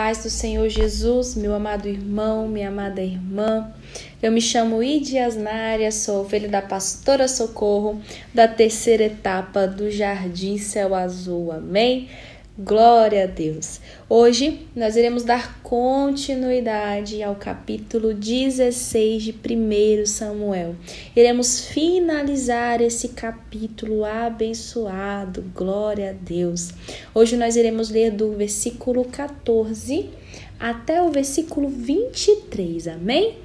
paz do Senhor Jesus, meu amado irmão, minha amada irmã. Eu me chamo Idy Asnária, sou ovelha da pastora Socorro, da terceira etapa do Jardim Céu Azul. Amém? Glória a Deus. Hoje nós iremos dar continuidade ao capítulo 16 de 1 Samuel. Iremos finalizar esse capítulo abençoado. Glória a Deus. Hoje nós iremos ler do versículo 14 até o versículo 23. Amém?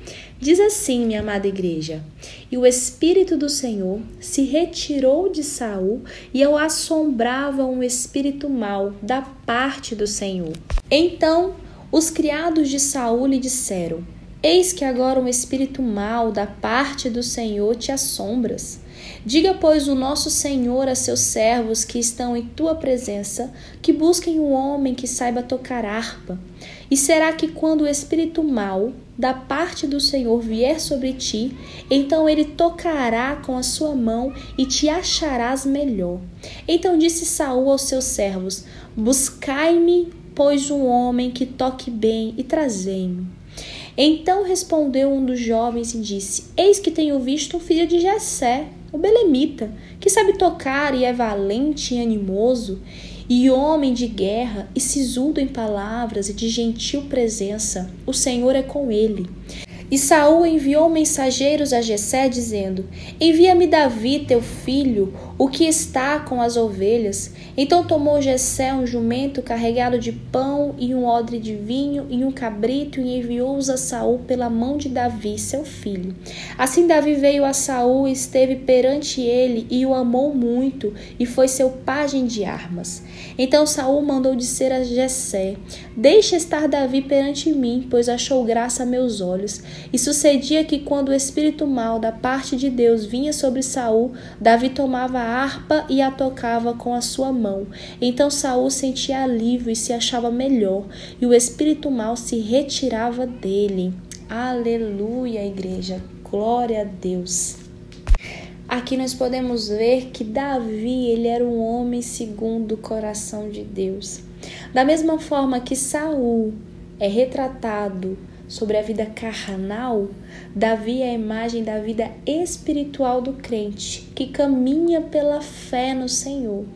Diz assim, minha amada igreja: E o Espírito do Senhor se retirou de Saul, e o assombrava um espírito mau da parte do Senhor. Então os criados de Saul lhe disseram: Eis que agora um espírito mau da parte do Senhor te assombras. Diga, pois, o nosso Senhor a seus servos que estão em tua presença, que busquem um homem que saiba tocar harpa. E será que quando o espírito mau da parte do Senhor vier sobre ti, então ele tocará com a sua mão e te acharás melhor. Então disse Saul aos seus servos: Buscai-me, pois, um homem que toque bem e trazei-me. Então respondeu um dos jovens e disse: Eis que tenho visto um filho de Jessé, o belemita, que sabe tocar e é valente e animoso, e homem de guerra e sisudo em palavras e de gentil presença. O Senhor é com ele. E Saul enviou mensageiros a Jessé, dizendo: Envia-me Davi, teu filho, o que está com as ovelhas. Então tomou Jessé um jumento carregado de pão e um odre de vinho e um cabrito, e enviou-os a Saul pela mão de Davi, seu filho. Assim Davi veio a Saul e esteve perante ele, e o amou muito, e foi seu pajem de armas. Então Saul mandou dizer a Jessé: Deixa estar Davi perante mim, pois achou graça a meus olhos. E sucedia que quando o espírito mau da parte de Deus vinha sobre Saul, Davi tomava a harpa e a tocava com a sua mão. Então Saul sentia alívio e se achava melhor, e o espírito mau se retirava dele. Aleluia, igreja. Glória a Deus. Aqui nós podemos ver que Davi, ele era um homem segundo o coração de Deus. Da mesma forma que Saul é retratado sobre a vida carnal, Davi é a imagem da vida espiritual do crente, que caminha pela fé no Senhor.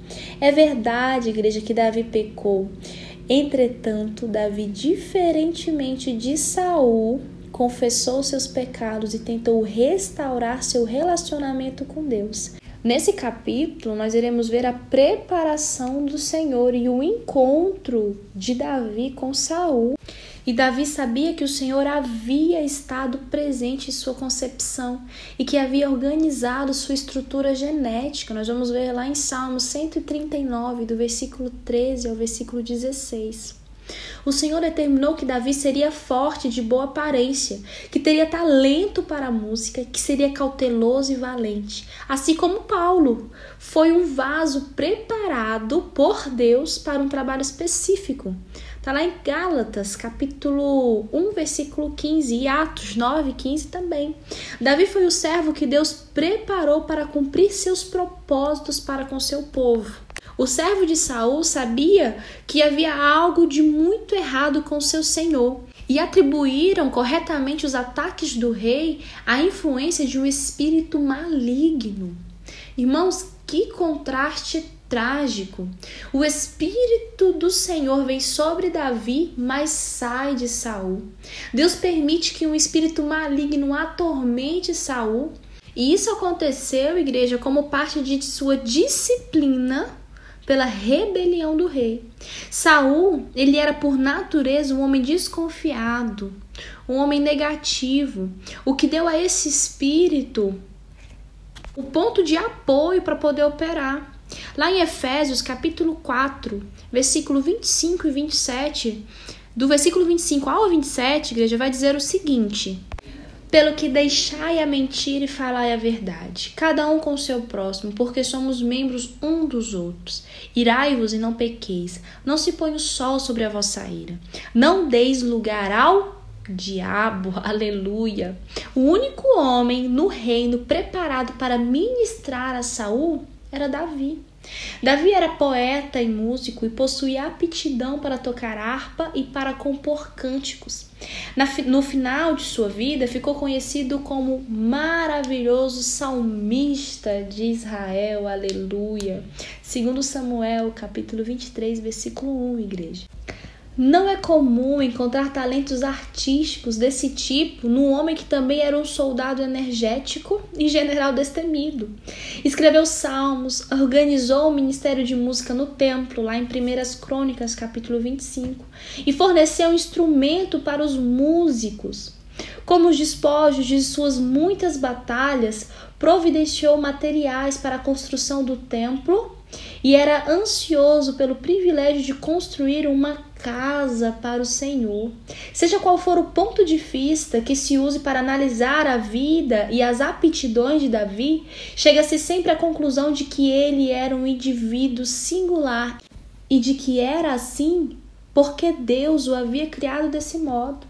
É verdade, igreja, que Davi pecou. Entretanto, Davi, diferentemente de Saul, confessou seus pecados e tentou restaurar seu relacionamento com Deus. Nesse capítulo, nós iremos ver a preparação do Senhor e o encontro de Davi com Saul. E Davi sabia que o Senhor havia estado presente em sua concepção e que havia organizado sua estrutura genética. Nós vamos ver lá em Salmo 139, do versículo 13 ao versículo 16. O Senhor determinou que Davi seria forte, de boa aparência, que teria talento para a música, que seria cauteloso e valente. Assim como Paulo foi um vaso preparado por Deus para um trabalho específico. Está lá em Gálatas, capítulo 1, versículo 15, e Atos 9, 15 também. Davi foi o servo que Deus preparou para cumprir seus propósitos para com seu povo. O servo de Saul sabia que havia algo de muito errado com seu senhor e atribuíram corretamente os ataques do rei à influência de um espírito maligno. Irmãos, que contraste trágico. O Espírito do Senhor vem sobre Davi, mas sai de Saul. Deus permite que um espírito maligno atormente Saul. E isso aconteceu, igreja, como parte de sua disciplina pela rebelião do rei. Saul, ele era por natureza um homem desconfiado, um homem negativo, o que deu a esse espírito o ponto de apoio para poder operar. Lá em Efésios, capítulo 4, versículo 25 e 27, do versículo 25 ao 27, igreja, vai dizer o seguinte: Pelo que deixai a mentira e falai a verdade, cada um com o seu próximo, porque somos membros um dos outros. Irai-vos e não pequeis, não se ponha o sol sobre a vossa ira. Não deis lugar ao diabo, aleluia. O único homem no reino preparado para ministrar a Saul era Davi. Davi era poeta e músico e possuía aptidão para tocar harpa e para compor cânticos. No final de sua vida, ficou conhecido como maravilhoso salmista de Israel, aleluia. Segundo Samuel, capítulo 23, versículo 1, igreja. Não é comum encontrar talentos artísticos desse tipo num homem que também era um soldado energético e general destemido. Escreveu salmos, organizou o ministério de música no templo, lá em 1 Crônicas, capítulo 25, e forneceu um instrumento para os músicos. Como os despojos de suas muitas batalhas, providenciou materiais para a construção do templo e era ansioso pelo privilégio de construir uma casa para o Senhor. Seja qual for o ponto de vista que se use para analisar a vida e as aptidões de Davi, chega-se sempre à conclusão de que ele era um indivíduo singular e de que era assim porque Deus o havia criado desse modo.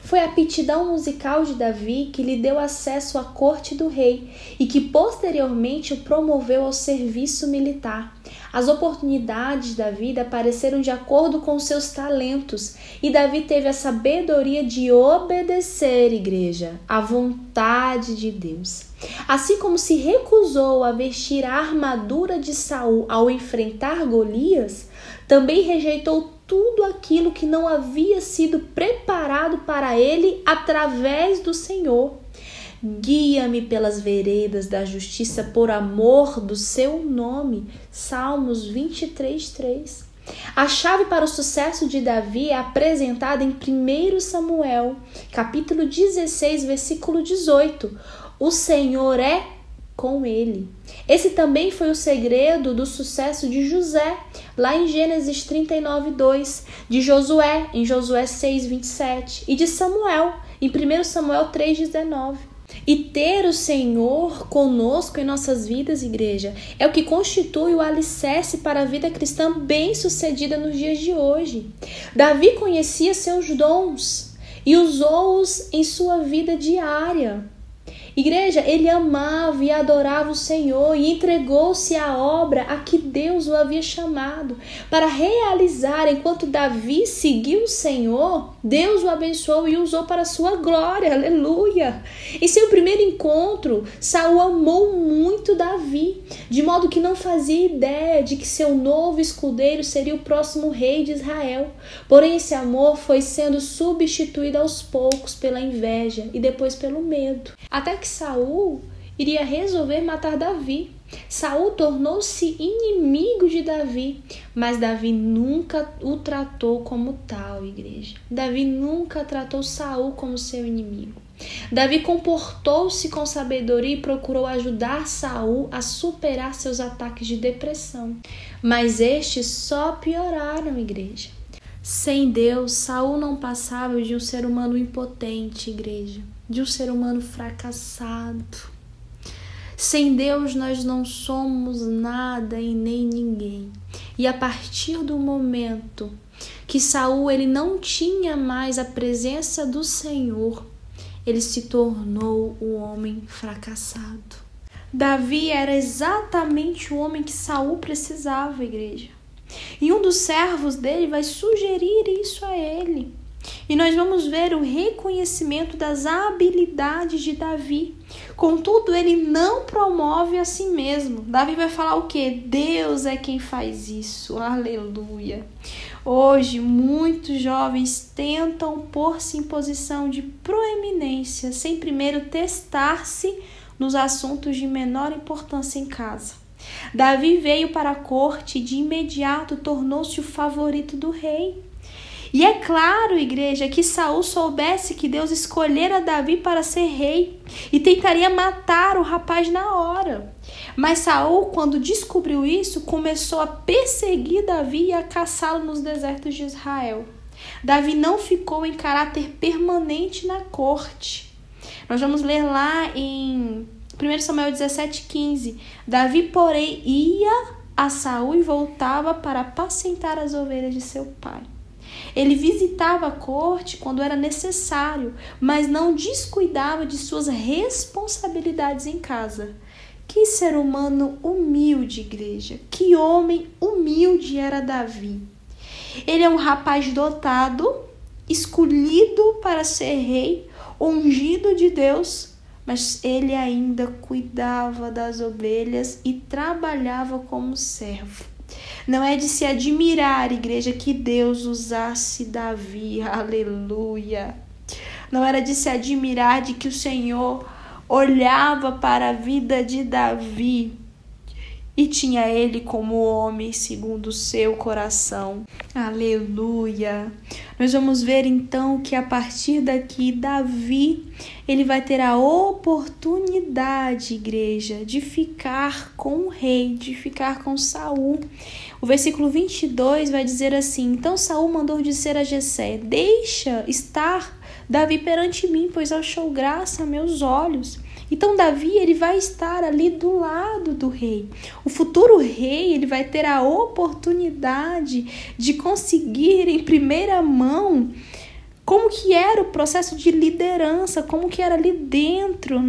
Foi a aptidão musical de Davi que lhe deu acesso à corte do rei e que posteriormente o promoveu ao serviço militar. As oportunidades da vida apareceram de acordo com seus talentos e Davi teve a sabedoria de obedecer, igreja, à vontade de Deus. Assim como se recusou a vestir a armadura de Saul ao enfrentar Golias, também rejeitou tudo aquilo que não havia sido preparado para ele através do Senhor. Guia-me pelas veredas da justiça por amor do seu nome. Salmos 23:3. A chave para o sucesso de Davi é apresentada em 1 Samuel, capítulo 16, versículo 18. O Senhor é com ele. Esse também foi o segredo do sucesso de José, lá em Gênesis 39:2, de Josué, em Josué 6:27, e de Samuel, em 1 Samuel 3:19. E ter o Senhor conosco em nossas vidas, igreja, é o que constitui o alicerce para a vida cristã bem-sucedida nos dias de hoje. Davi conhecia seus dons e usou-os em sua vida diária. Igreja, ele amava e adorava o Senhor e entregou-se à obra a que Deus o havia chamado para realizar. Enquanto Davi seguiu o Senhor, Deus o abençoou e o usou para a sua glória, aleluia. Em seu primeiro encontro, Saul amou muito Davi, de modo que não fazia ideia de que seu novo escudeiro seria o próximo rei de Israel. Porém, esse amor foi sendo substituído aos poucos pela inveja e depois pelo medo. Até que Saul iria resolver matar Davi. Saul tornou-se inimigo de Davi, mas Davi nunca o tratou como tal, igreja. Davi nunca tratou Saul como seu inimigo. Davi comportou-se com sabedoria e procurou ajudar Saul a superar seus ataques de depressão. Mas estes só pioraram, igreja. Sem Deus, Saul não passava de um ser humano impotente, igreja, de um ser humano fracassado. Sem Deus, nós não somos nada e nem ninguém. E a partir do momento que Saul ele não tinha mais a presença do Senhor, ele se tornou um homem fracassado. Davi era exatamente o homem que Saul precisava, igreja. E um dos servos dele vai sugerir isso a ele. E nós vamos ver o reconhecimento das habilidades de Davi. Contudo, ele não promove a si mesmo. Davi vai falar o quê? Deus é quem faz isso. Aleluia. Hoje, muitos jovens tentam pôr-se em posição de proeminência sem primeiro testar-se nos assuntos de menor importância em casa. Davi veio para a corte e de imediato tornou-se o favorito do rei. E é claro, igreja, que Saul soubesse que Deus escolhera Davi para ser rei e tentaria matar o rapaz na hora. Mas Saul, quando descobriu isso, começou a perseguir Davi e a caçá-lo nos desertos de Israel. Davi não ficou em caráter permanente na corte. Nós vamos ler lá em 1 Samuel 17:15. Davi, porém, ia a Saul e voltava para apacentar as ovelhas de seu pai. Ele visitava a corte quando era necessário, mas não descuidava de suas responsabilidades em casa. Que ser humano humilde, igreja. Que homem humilde era Davi. Ele é um rapaz dotado, escolhido para ser rei, ungido de Deus, mas ele ainda cuidava das ovelhas e trabalhava como servo. Não é de se admirar, igreja, que Deus usasse Davi, aleluia. Não era de se admirar de que o Senhor olhava para a vida de Davi e tinha ele como homem segundo o seu coração. Aleluia! Nós vamos ver então que a partir daqui Davi, ele vai ter a oportunidade, igreja, de ficar com o rei, de ficar com Saul. O versículo 22 vai dizer assim: então Saul mandou dizer a Jessé: deixa estar Davi perante mim, pois achou graça a meus olhos. Então Davi, ele vai estar ali do lado do rei. O futuro rei, ele vai ter a oportunidade de conseguir em primeira mão como que era o processo de liderança, como que era ali dentro,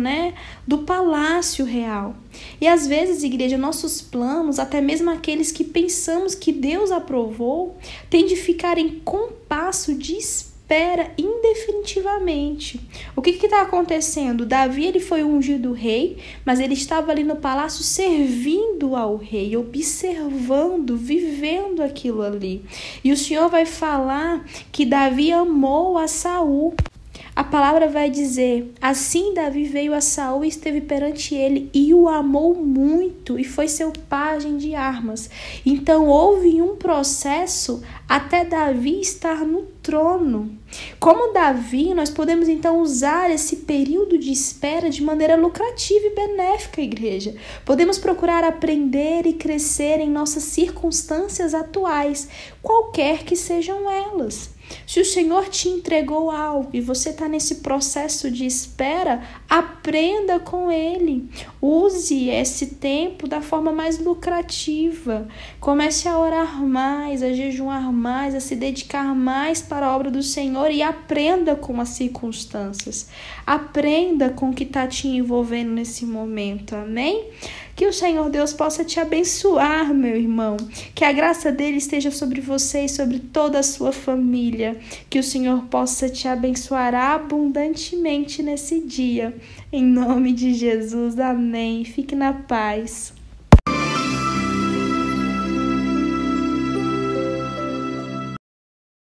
do palácio real. E às vezes, igreja, nossos planos, até mesmo aqueles que pensamos que Deus aprovou, têm de ficar em compasso de espera indefinitivamente. O que está acontecendo? Davi, ele foi ungido rei, mas ele estava ali no palácio servindo ao rei, observando, vivendo aquilo ali. E o Senhor vai falar que Davi amou a Saul. A palavra vai dizer: assim Davi veio a Saul e esteve perante ele e o amou muito e foi seu pajem de armas. Então houve um processo até Davi estar no trono. Como Davi, nós podemos então usar esse período de espera de maneira lucrativa e benéfica, igreja. Podemos procurar aprender e crescer em nossas circunstâncias atuais, qualquer que sejam elas. Se o Senhor te entregou algo e você está nesse processo de espera, aprenda com Ele. Use esse tempo da forma mais lucrativa. Comece a orar mais, a jejuar mais, a se dedicar mais para a obra do Senhor e aprenda com as circunstâncias. Aprenda com o que está te envolvendo nesse momento. Amém? Que o Senhor Deus possa te abençoar, meu irmão. Que a graça dele esteja sobre você e sobre toda a sua família. Que o Senhor possa te abençoar abundantemente nesse dia. Em nome de Jesus, amém. Fique na paz.